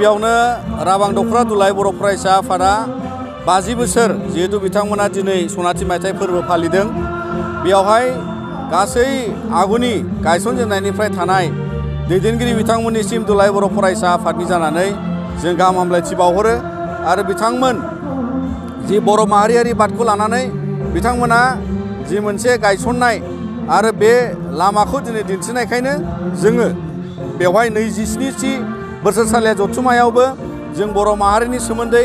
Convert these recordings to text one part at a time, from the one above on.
गिबियावनो राबां दख'रा दुलाय बर' फरायसा आफादा 50 बोसोर जिहेतु बिथांमोना दिनै सनाथि मायथाइ फोरबो फालिदों बेयावहाय गासै आगुनि गायसनजेननायनिफ्राय थानाय दैदेनगिरि बिथांमोननिसिम दुलाय बर' फरायसा आफादनि जानानै जों गाहाम हामलायथि बावहरो आरो बिथांमोन जि बर' माहारियारि बादखौ लानानै बिथांमोना जि मोनसे गायसननाय आरो बे लामाखौ दिनै दिन्थिनायखायनो जोङो बेवहाय 27थि बोसोरसालिया जथुम्मायावबो जों बर' माहारिनि सोमोन्दै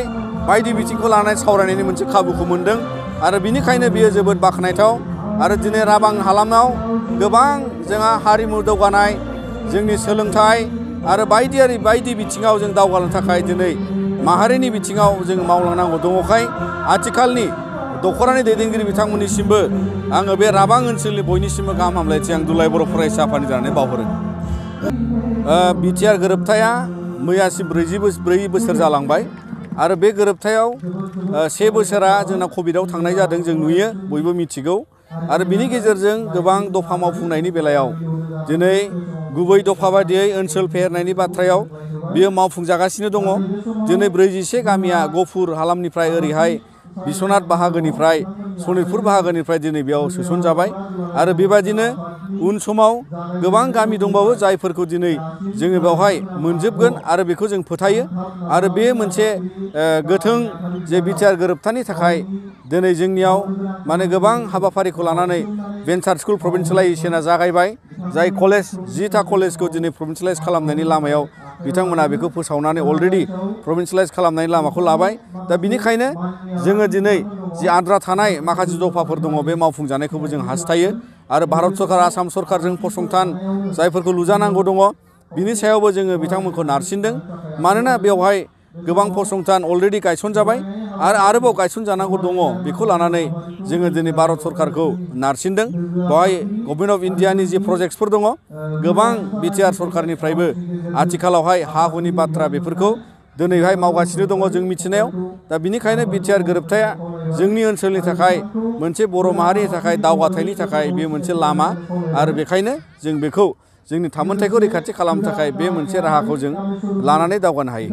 बायदि बिथिंखौ लानानै सावरायनायनि मोनसे खाबुखौ मोनदों आरो बिनिखायनो बियो जोबोद बाख्नायथाव आरो दिनै राबां हालामाव गोबां जोंहा हारिमु दावगानाय जोंनि सोलोंथाइ आरो बायदि बिथिङाव जों दावगानो थाखाय दिनै माहारिनि बिथिङाव जों मावलांनांगौ दङखाय आथिखालनि दख'रानि दैदेनगिरि बिथांमोननिसिमबो आङो बे राबां ओनसोलनि बयनिसिमबो गाहाम हामलायथि आं दुलाय बर' फरायसा आफादनि जानानै बावहरो। बिटिआर गोरोबथाया मैयासिम 44 बोसोर जालांबाय आरो बे गोरोबथायाव 1 बोसोरा जोंना कभिडआव थांनाय जादों जों नुयो बयबो मिथिगौ आरो बिनि गेजेरजों गोबां दफा मावफुंनायनि बेलायाव दिनै गुबै दफा बायदियै ओनसोल फेहेरनायनि बाथ्रायाव बियो मावफुंजागासिनो दङ। दिनै 41 गामिया गफुर हालामनिफ्राय ओरैहाय बिश्वनाथ बाहागोनिफ्राय सनितपुर बाहागोनिफ्राय दिनै बेयाव सोसनजाबाय आरो बेबायदिनो उन समाव गोबां गामि दंबावो जायफोरखौ दिनै जोङो बेवहाय मोनजोबगोन आरो बेखौ जों फोथायो आरो बे मोनसे गोथों जे बिटिआर गोरोबथानि थाखाय दिनै जोंनियाव माने गोबां हाबाफारिखौ लानानै भेन्सार स्कुल प्रभिन्सियेलाइजेसना जागायबाय जाय कलेज 10टा कलेजखौ दिनै प्रभिन्सियेलाइज खालामनायनि लामायाव बिथांमोना बेखौ फोसावनानै अलरेडि प्रभिन्सियेलाइज खालामनायनि लामाखौ लाबाय दा बिनिखायनो जोङो दिनै जि आद्रा थानाय माखासे दफाफोर दङ बे मावफुंजानायखौबो जों हास्थायो आरो भारत सरकार आसाम सरकारजों फसंथान जायफोरखौ लुजानांगौ दङ बिनि सायावबो जोङो बिथांमोनखौ नारसिनदों मानोना बेवहाय गोबां फसंथान अलरेडि गायसनजाबाय आरो आरोबाव गायसनजानांगौ दङ बेखौ लानानै जोङो दिनै भारत सरकारखौ नारसिनदों बेवहाय गभर्नमेन्ट अफ इन्डियानि जि प्रजेक्टसफोर दङ गोबां बिटिआर सरकारनिफ्रायबो आथिखालावहाय हा हुनि बाथ्रा बेफोरखौ दिनैहाय मावगासिनो दङ जों मिथिनायाव दा बिनिखायनो बिटिआर गोरोबथाया जोंनि ओनसोलनि थाखाय मोनसे बर' माहारिनि थाखाय दावगाथायनि थाखाय बेयो मोनसे लामा आरो बेखायनो जों बेखौ जोंनि थामोनथायखौ रैखाथि खालामनो थाखाय बे मोनसे राहाखौ जों लानानै दावगानो हायो।